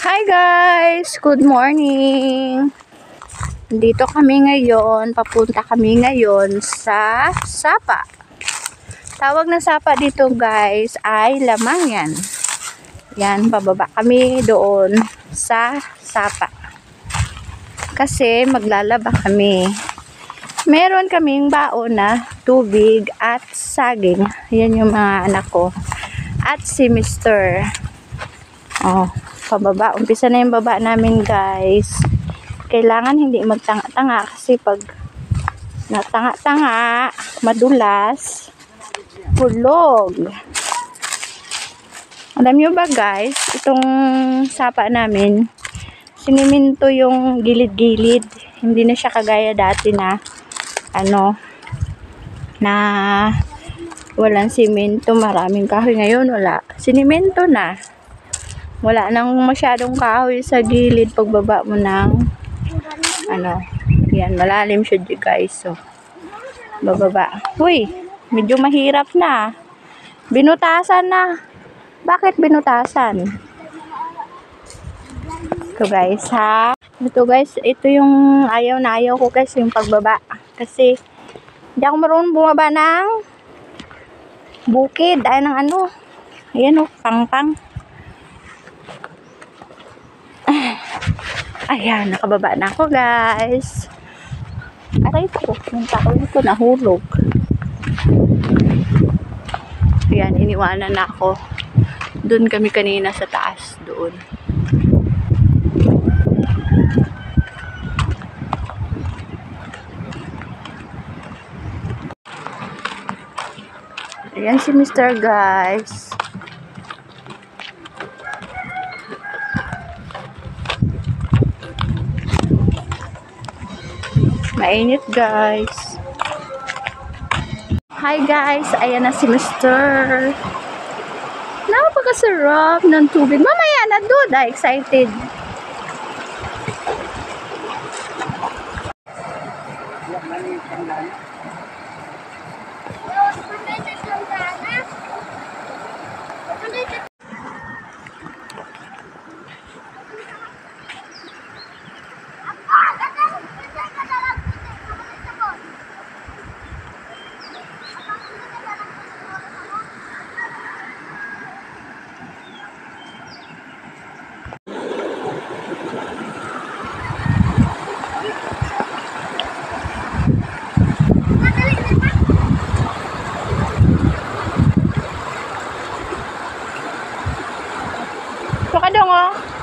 Hi guys! Good morning! Dito kami ngayon, papunta kami ngayon sa Sapa. Tawag na Sapa dito guys ay Lamangan. Yan, pababa kami doon sa Sapa. Kasi maglalaba kami. Meron kaming baon na tubig at saging. Yan yung mga anak ko. At si Mr. Oh, pababa. Umpisa na yung baba namin guys. Kailangan hindi magtanga-tanga kasi pag natanga-tanga, madulas, hulog. Alam nyo ba guys, itong sapa namin, siniminto yung gilid-gilid. Hindi na siya kagaya dati na na walang simento, maraming kahoy. Ngayon wala. Sinimento na. Wala nang masyadong kahoy sa gilid pagbaba mo ng yan, malalim siya guys. So, bababa. Uy, medyo mahirap na. Binutasan na. Bakit binutasan? Ito guys, ha? Ito guys, ito yung ayaw na ayaw ko guys, yung pagbaba. Kasi, hindi ako marunong bumaba ng bukid. Ay, ng ayan o, pang-pang. Ayan, nakababa na ako guys. Aray ko, yung tao ko nahulog. Ayan, iniwanan na ako. Doon kami kanina sa taas, doon. Ayan si Mr. guys. Mainit guys. Hi guys, ayan na si Mr. Napakasarap ng tubig. Mamaya na duda, excited. Saka dong oh.